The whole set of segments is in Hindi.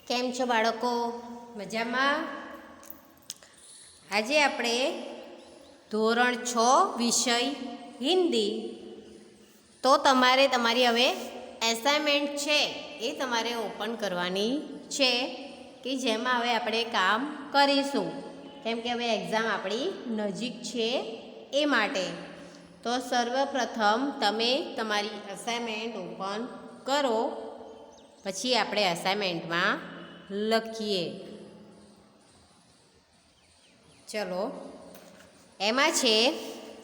કેમ છો બાળકો? મજામાં? આજે આપણે ધોરણ 6 વિષય હિન્દી. તો તમારે તમારી હવે એસાઇનમેન્ટ છે એ તમારે ઓપન કરવાની છે કે જેમાં હવે આપણે કામ કરીશું, કેમ કે હવે એક્ઝામ આપણી નજીક છે એ માટે. તો સર્વપ્રથમ તમે તમારી અસાઇનમેન્ટ ઓપન કરો, પછી આપણે અસાઇનમેન્ટમાં લખીએ. चलो एमा छे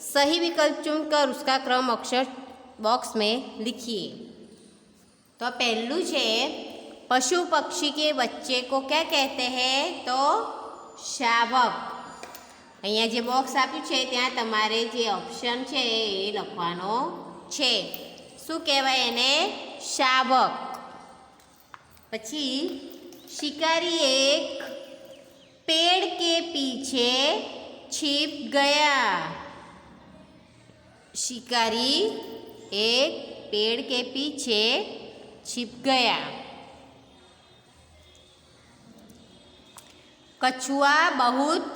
सही विकल्प चुनकर उसका क्रम अक्षर बॉक्स में लिखिए. तो पहलू छे पशु पक्षी के बच्चे को क्या कहते हैं? तो शावक. अहींया जे बॉक्स आप्युं छे त्यां तमारे जे ऑप्शन छे ए लखवानो छे. शुं कहेवाय एने? शावक. पछी शिकारी एक पेड़ के पीछे छिप गया. शिकारी एक पेड़ के पीछे छिप गया. कछुआ बहुत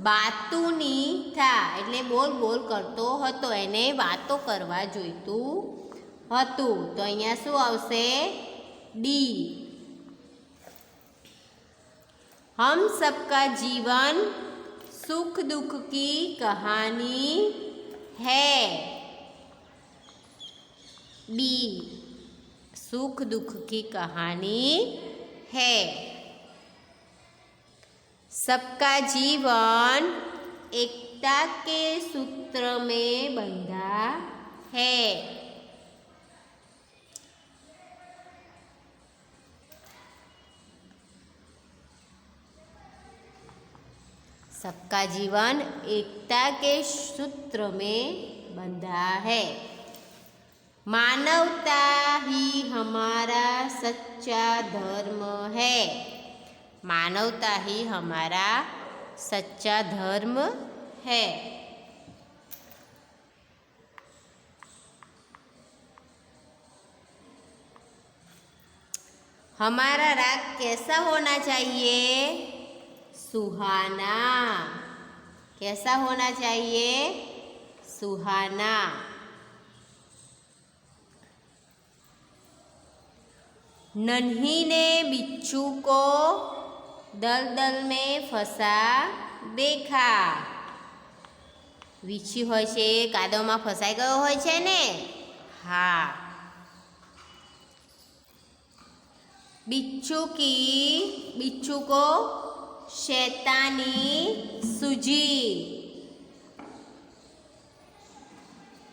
बातूनी था, એટલે બોલ બોલ કરતો હતો, એને વાતો કરવા જોઈતું હતું. તો અહીંયા શું આવશે? ડી. हम सबका जीवन सुख दुख की कहानी है. बी. सुख दुख की कहानी है. सबका जीवन एकता के सूत्र में बंधा है. सबका जीवन एकता के सूत्र में बंधा है. मानवता ही हमारा सच्चा धर्म है. मानवता ही हमारा सच्चा धर्म है. हमारा राग कैसा होना चाहिए? सुहाना. कैसा होना चाहिए? सुहाना. नन्ही ने बिच्छू को दलदल में फंसा देखा. વીછી હોય છે કાદવમાં ફસાઈ ગયો હોય છે ને? હા. बिच्छू को शैतानी सूझी.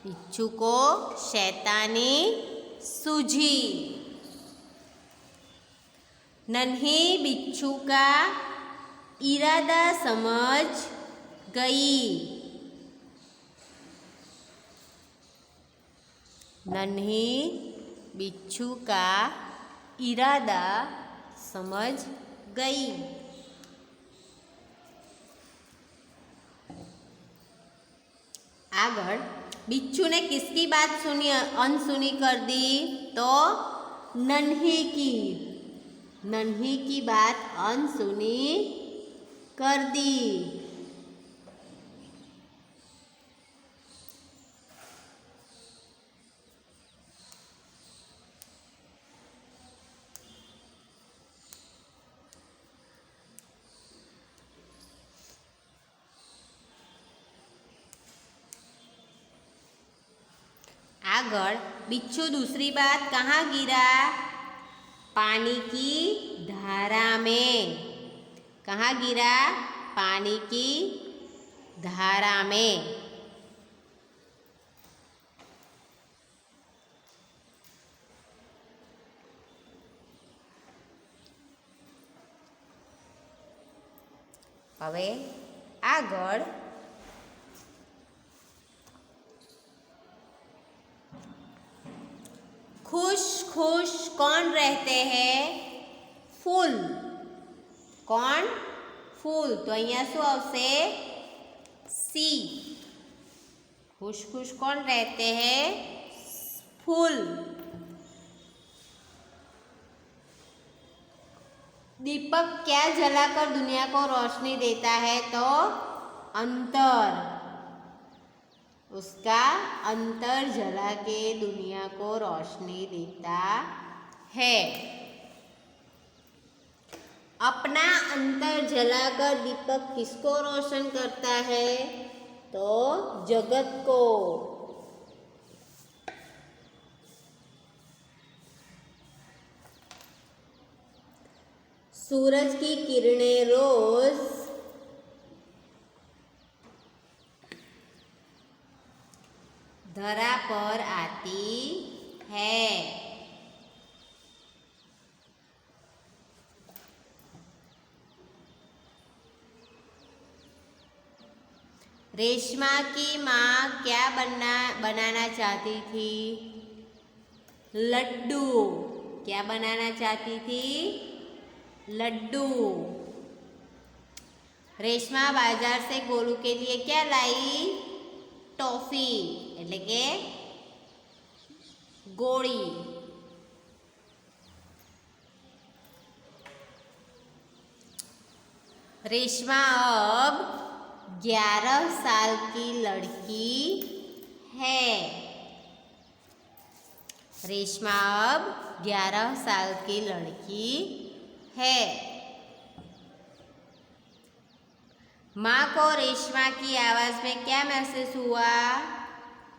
बिच्छू को शैतानी सूझी. नन्ही बिच्छू का इरादा समझ गई. नन्ही बिच्छू का इरादा समझ गई. आगळ बिच्छू ने किसकी बात सुनी अनसुनी कर दी? तो नन्ही की. नन्ही की बात अनसुनी कर दी. आगळ बिच्छू दूसरी बात कहाँ गिरा? पानी की धारा में. कहाँ गिरा? पानी की धारा में. હવે આગળ खुश खुश कौन रहते हैं? फूल. कौन? फूल. तो अहींया शुं आवशे? सी. खुश खुश कौन रहते हैं? फूल. दीपक क्या जलाकर दुनिया को रोशनी देता है? तो अंतर, उसका अंतर जला के दुनिया को रोशनी देता है। अपना अंतर जलाकर दीपक किसको रोशन करता है? तो जगत को। सूरज की किरणें रोज धरा पर आती है। रेशमा की माँ क्या बनाना चाहती थी? लड्डू। क्या बनाना चाहती थी? लड्डू। रेशमा बाजार से गोलू के लिए क्या लाई? टॉफी એટલે કે गोली। रेशमा अब 11 साल की लड़की है। रेशमा अब 11 साल की लड़की है। माँ को रेशमा की आवाज में क्या महसूस हुआ?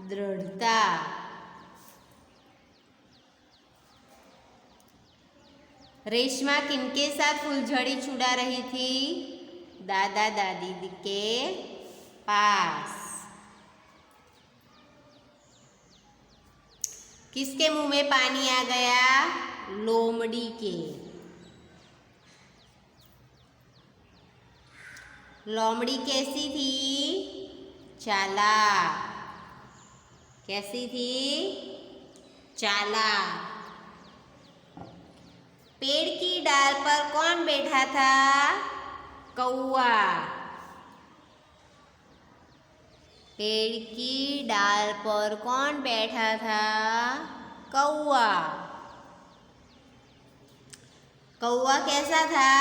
दृढ़ता। रेशमा किनके साथ फुलझड़ी छुड़ा रही थी? दादा दादी के पास। किसके मुंह में पानी आ गया? लोमड़ी के। लोमड़ी कैसी थी? चालाक। कैसी थी? चालाक। पेड़ की डाल पर कौन बैठा था? कौवा। पेड़ की डाल पर कौन बैठा था? कौवा। कौवा कैसा था?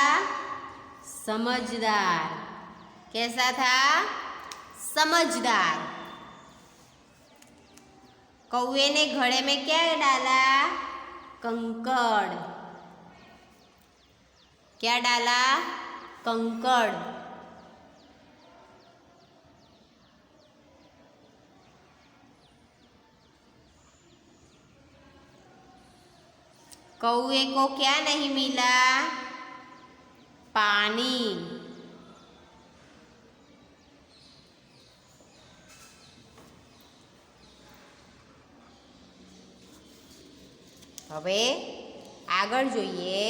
समझदार। कैसा था? समझदार। कौवे ने घड़े में क्या डाला? कंकड़। क्या डाला? कंकड़। कौवे को क्या नहीं मिला? पानी। હવે આગળ જોઈએ।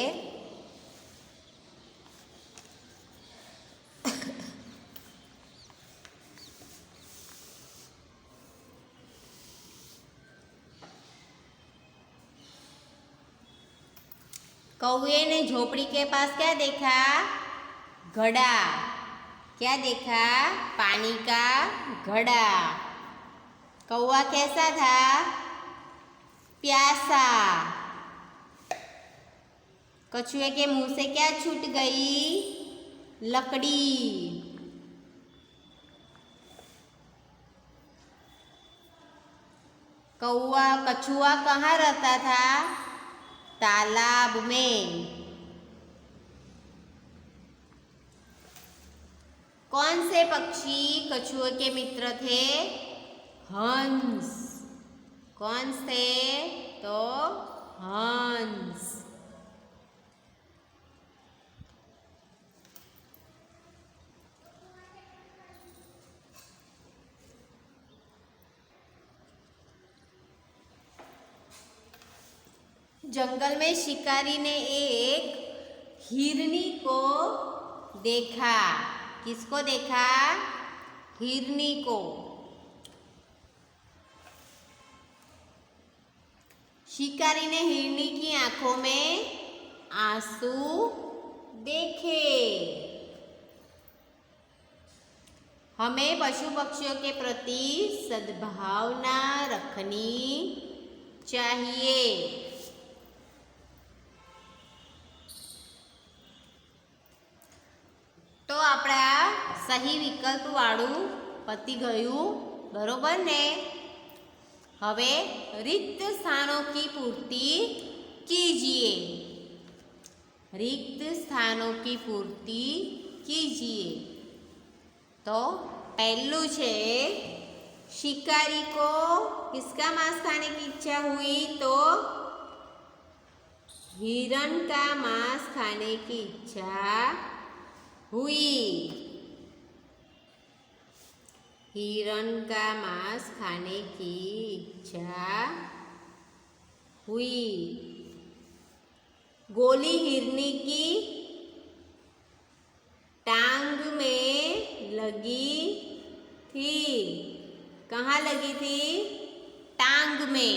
कौवे ने झोपड़ी के पास क्या देखा? घड़ा। क्या देखा? पानी का घड़ा। कौवा कैसा था? प्यासा। कछुए के मुंह से क्या छूट गई? लकड़ी। कछुआ कहाँ रहता था? तालाब में। कौन से पक्षी कछुए के मित्र थे? हंस। कौन से? तो हंस। जंगल में शिकारी ने एक हिरनी को देखा। किसको देखा? हिरनी को। शिकारी ने हिरनी की आंखों में आंसू देखे। हमें पशु पक्षियों के प्रति सद्भावना रखनी चाहिए। सही विकल्प वाळू पती गयु बरोबर ने। हवे रिक्त स्थानों की पूर्ति कीजिए। रिक्त स्थानों की पूर्ति कीजिए। तो पहलू छे शिकारी को किसका मांस खाने की इच्छा हुई? तो हिरण का मांस खाने की इच्छा हुई। हिरण का मांस खाने की इच्छा हुई। गोली हिरनी की टांग में लगी थी। कहाँ लगी थी? टांग में।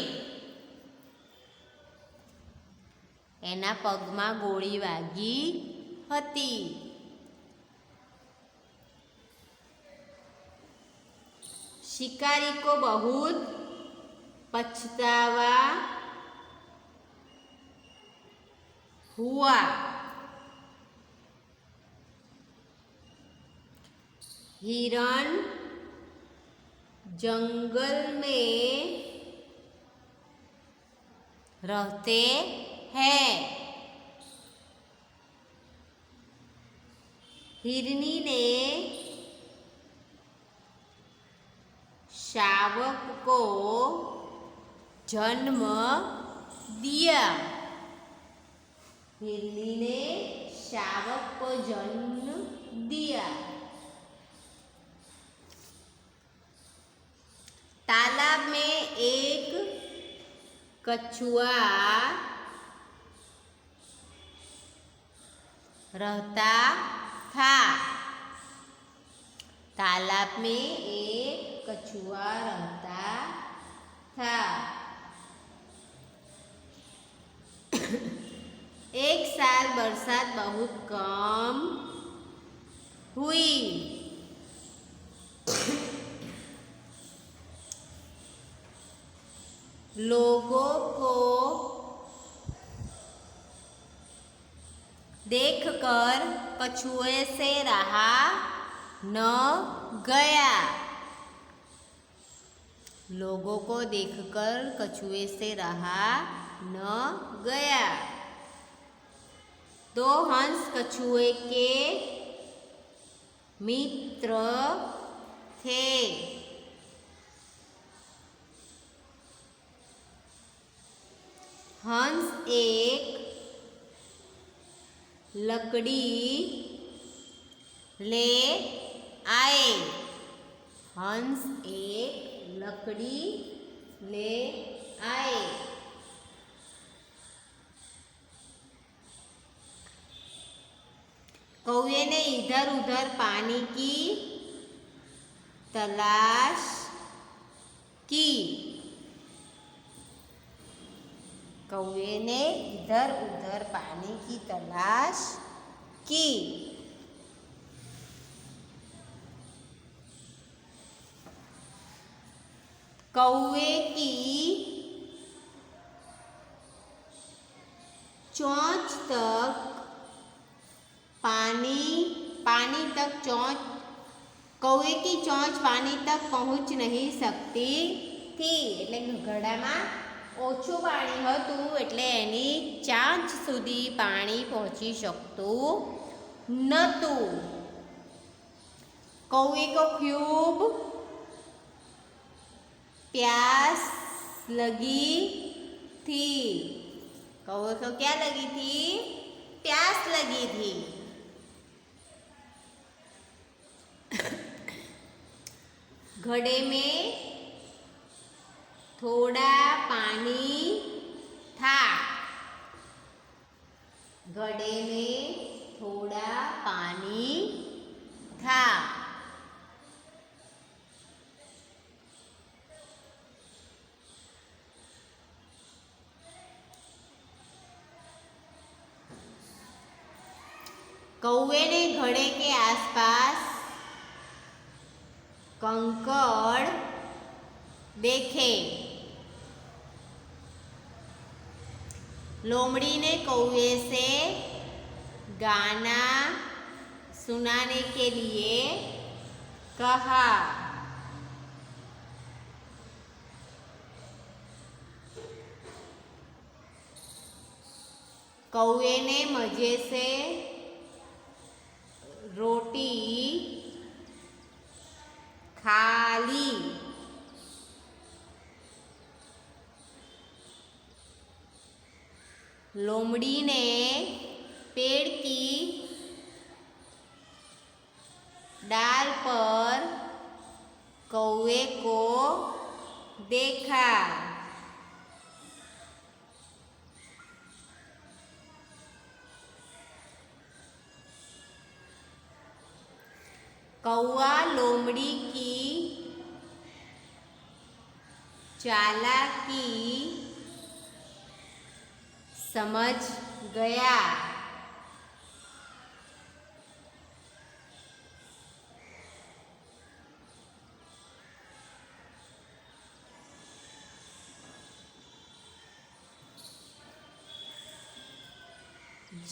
एना पगमा गोली वागी हती। शिकारी को बहुत पछतावा हुआ। हिरण जंगल में रहते हैं। हिरनी ने शावक को जन्म दिया। हिरनी ने शावक को जन्म दिया। तालाब में एक कछुआ रहता था। तालाब में एक कछुआ रहता था। एक साल बरसात बहुत कम हुई। लोगों को देखकर कछुए से रहा न गया। लोगों को देखकर कछुए से रहा न गया। दो हंस कछुए के मित्र थे। हंस एक लकड़ी ले आए। हंस एक लकड़ी ले आए। कौवे ने इधर उधर पानी की तलाश की। कौवे ने इधर उधर पानी की तलाश की। कौवे की चोंच तक पानी तक कौवे की चोंच पानी तक पहुँच नहीं सकती थी। એટલે ઘડામાં ઓછું પાણી હતું એટલે એની ચાંચ સુધી પાણી પહોંચી શકતું નહોતું। कौवे को खूब प्यास लगी थी। कौवे को क्या लगी थी? प्यास लगी थी। घड़े में थोड़ा पानी था। घड़े में थोड़ा पानी था। कौवे ने घड़े के आसपास कंकड़ देखे। लोमड़ी ने कौवे से गाना सुनाने के लिए कहा। कौए ने मजे से रोटी खा ली। लोमड़ी ने पेड़ की डाल पर कौए को देखा। कौआ लोमड़ी की चालाकी समझ गया।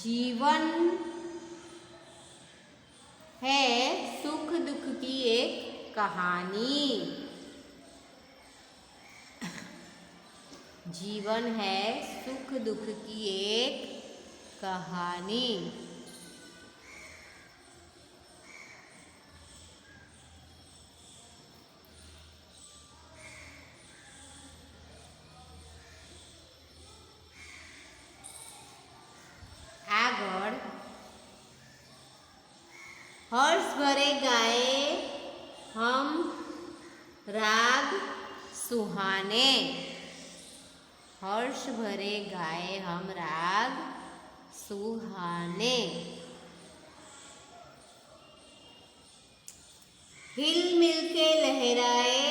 जीवन है सुख दुख की एक कहानी। जीवन है सुख दुख की एक कहानी। આગળ हर्ष भरे गाए हम राग सुहाने। हर्ष भरे गाए हम राग सुहाने। हिल मिल के लहराए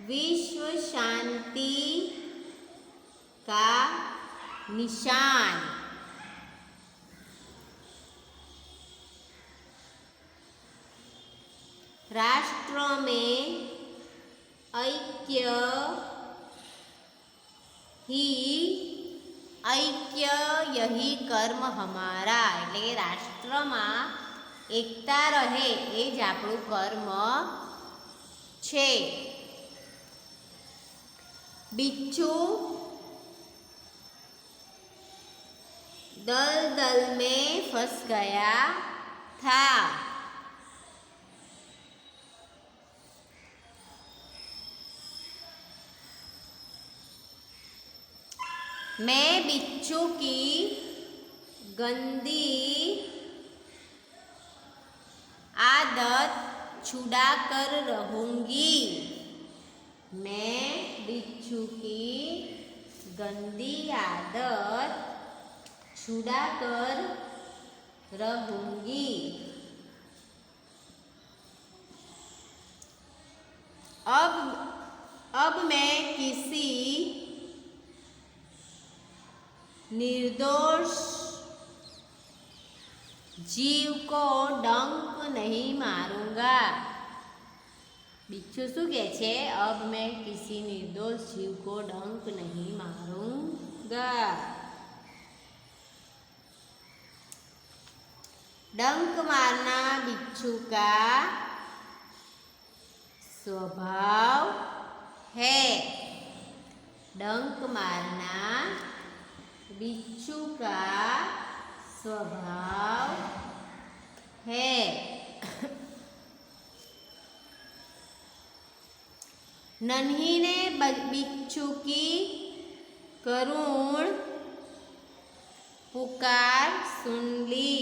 विश्व शांति का निशान। राष्ट्र में ऐक्य यही कर्म हमारा। એટલે કે રાષ્ટ્રમાં એકતા રહે એ જ આપણું કર્મ છે। बिच्छू दलदल में फंस गया था। मैं बिच्छू की गंदी आदत छुड़ा कर रहूंगी। मैं बिच्छू की गंदी आदत छुड़ा कर रहूंगी। अब मैं किसी निर्दोष जीव को डंक नहीं मारूंगा। बिच्छू शू कहे छे? अब मैं किसी निर्दोष जीव को डंक नहीं मारूंगा। डंक मारना बिच्छू का स्वभाव है। डंक मारना बिच्छू का स्वभाव है। नन्ही ने बिच्छू की करुण पुकार सुन ली।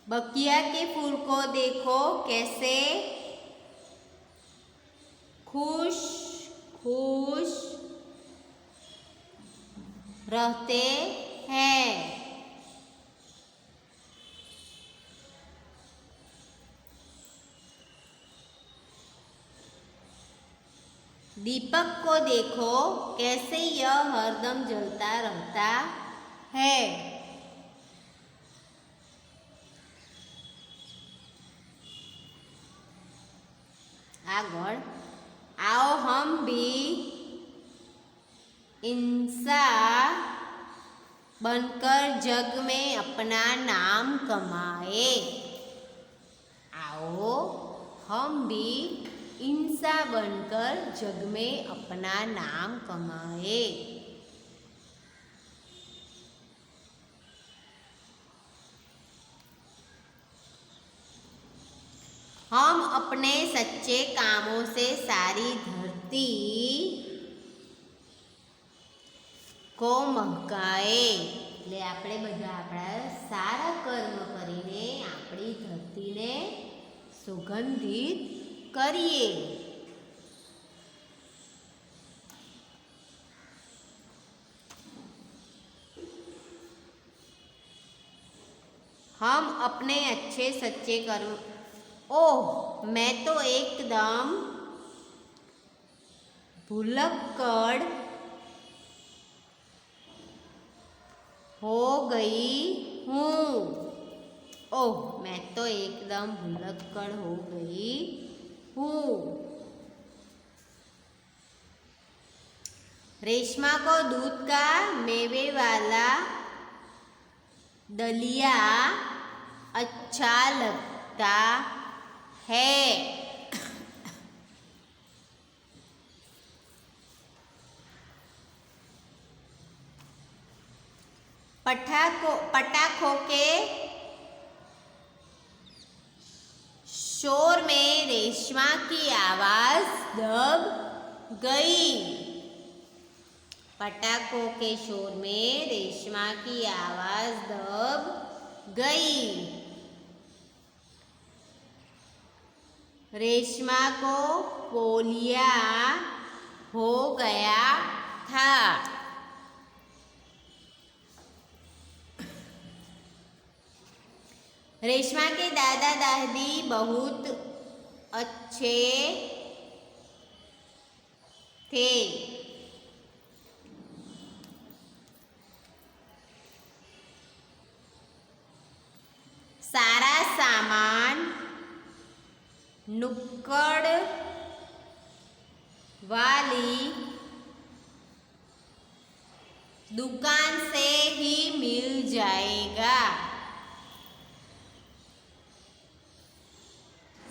बगिया के फूल को देखो कैसे खुश खुश रहते हैं। दीपक को देखो कैसे यह हरदम जलता रहता है। आगळ आओ हम भी इंसान बनकर जग में अपना नाम कमाए। आओ हम भी इंसान बनकर जग में अपना नाम कमाए। हम अपने सच्चे कामों से सारी धरती को महकाए। એટલે આપણે બધા આપણા સારા કર્મ કરીને આપણી ધરતીને સુગંધિત કરીએ। हम अपने अच्छे सच्चे कर्म ओह मैं तो एकदम भुलक्कड़ हो गई हूँ। ओह मैं तो एकदम भुलक्कड़ हो गई हूँ। रेशमा को दूध का मेवे वाला दलिया अच्छा लगता है। पटाखों के शोर में रेशमा की आवाज दब गई। पटाखों के शोर में रेशमा की आवाज दब गई। रेशमा को पोलिया हो गया था। रेशमा के दादा दादी बहुत अच्छे थे। सारा सामान नुक्कड़ वाली दुकान से ही मिल जाएगा।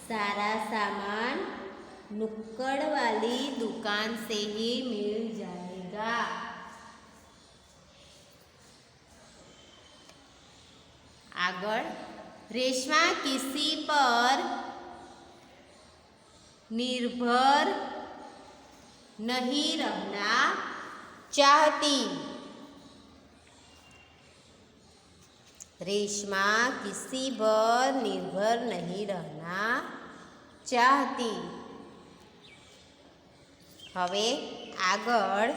सारा सामान नुक्कड़ वाली दुकान से ही मिल जाएगा। आगळ रेशमा किसी पर निर्भर नहीं रहना चाहती। रेशमा किसी पर निर्भर नहीं रहना चाहती। હવે આગળ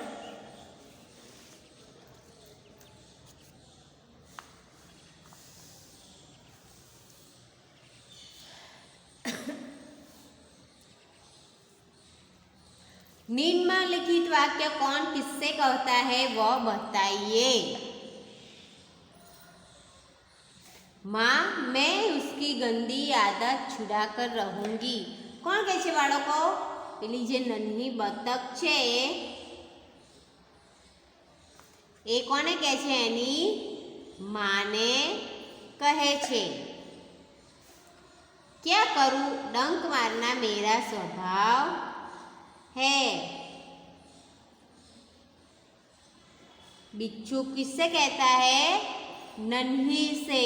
निम्नलिखित वाक्य कौन किससे कहता है वह बताइए। माँ मैं उसकी गंदी आदत छुड़ा कर रहूंगी। कौन कहे छे बाळको? पेली जे नन्ही बतक छे ए कोने कहे छे? एनी माने कहे छे। क्या करूं? डंक मारना मेरा स्वभाव है। बिच्छू किससे कहता है? नन्ही से।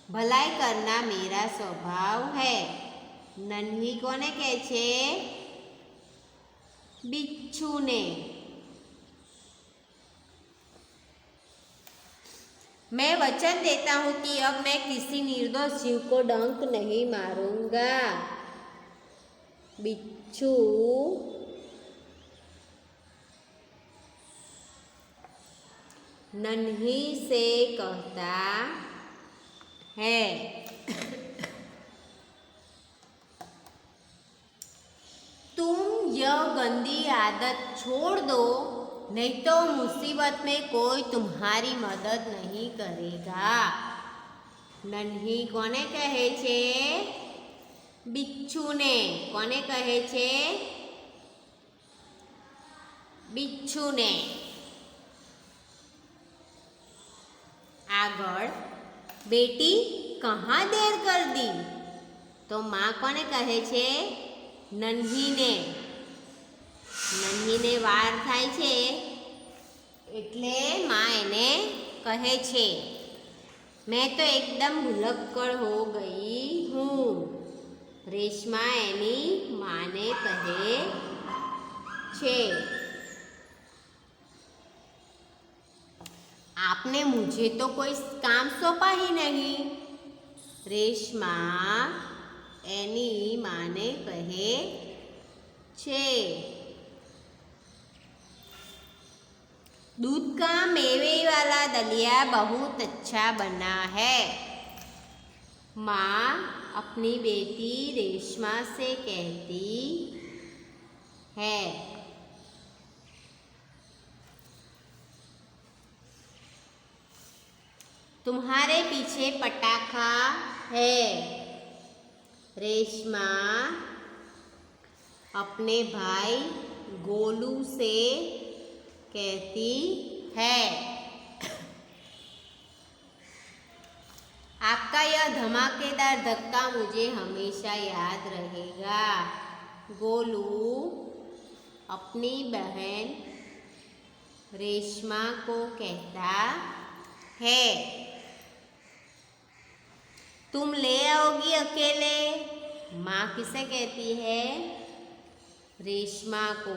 भलाई करना मेरा स्वभाव है। नन्ही कोने कहे छे? बिच्छू ने। मैं वचन देता हूं कि अब मैं किसी निर्दोष जीव को डंक नहीं मारूंगा। बिच्छू नन्ही से कहता है। तुम यह गंदी आदत छोड़ दो, नहीं तो मुसीबत में कोई तुम्हारी मदद नहीं करेगा। नन्ही कोने कहे छे? બિચ્છુને કોને કહે છે? બિચ્છુને. આગળ બેટી કહા દેર કર દી, તો માં કોને કહે છે? નન્હીને. નન્હીને વાર થાય છે એટલે માં એને કહે છે મેં તો એકદમ ભુલક્કડ હો ગઈ હું. રેશમા એની માને કહે છે आपने मुझे तो कोई काम सौंपा ही नहीं. રેશમા એની માને કહે છે दूध का मेवे वाला दलिया बहुत अच्छा बना है. माँ अपनी बेटी रेशमा से कहती है तुम्हारे पीछे पटाखा है. रेशमा अपने भाई गोलू से कहती है आपका यह धमाकेदार धक्का मुझे हमेशा याद रहेगा. गोलू अपनी बहन रेशमा को कहता है तुम ले आओगी अकेले. माँ किसे कहती है? रेशमा को.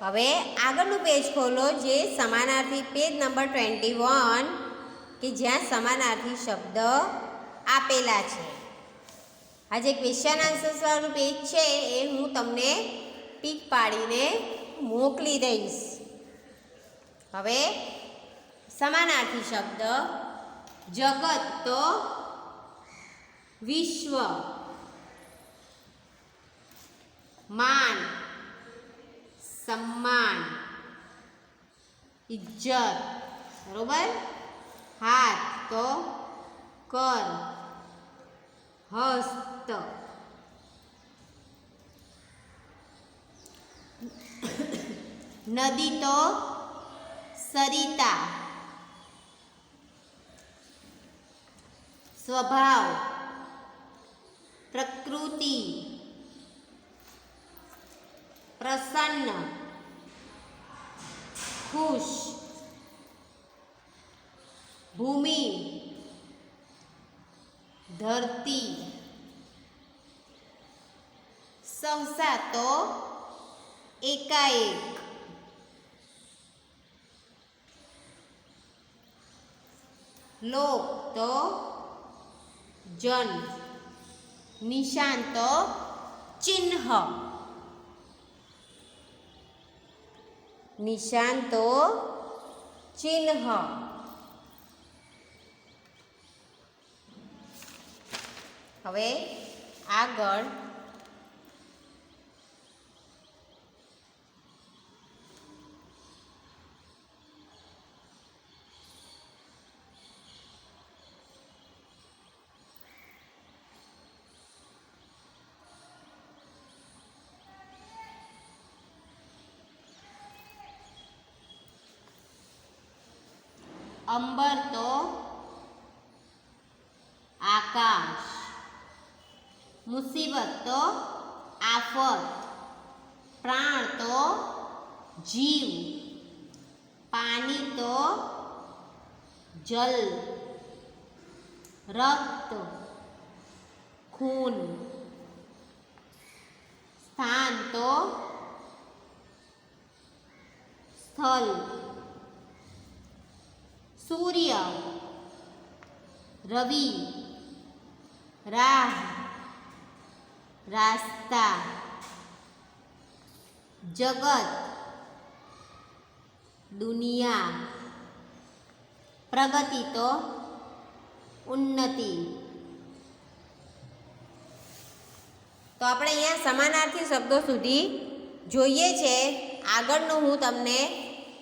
હવે આગળનું પેજ ખોલો જે સમાનાર્થી પેજ નંબર 21 કે જ્યાં સમાનાર્થી શબ્દ આપેલા છે. આ જે ક્વેશ્ચન આન્સર્સ વાળું પેજ છે એ હું તમને ટીક પાડીને મોકલી દઈશ. હવે સમાનાર્થી શબ્દ જગત તો વિશ્વ, માન सम्मान, इज्जत बरोबर. हाथ तो कर, हस्त, नदी तो सरिता, स्वभाव, प्रकृति, प्रसन्न, खुश, भूमि, धरती, सहसा तो एकाएक, लोक तो जन, निशान तो चिन्ह. निशान तो चिन्ह. હવે આગળ अंबर तो आकाश, मुसीबत तो आफत, प्राण तो जीव, पानी तो जल, रक्त खून, स्थान तो स्थल, सूर्य, रवि, राह, रास्ता, जगत, दुनिया, प्रगति तो ઉન્નતિ. તો આપણે અહીંયા સમાનાર્થી શબ્દો સુધી જોઈએ છે. આગળનું હું તમને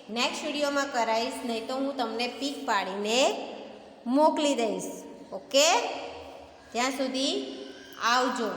નેક્સ્ટ વિડીયોમાં કરાવીશ, નહીં તો હું તમને પીક પાડીને મોકલી દઈશ. ઓકે, ત્યાં સુધી આવજો.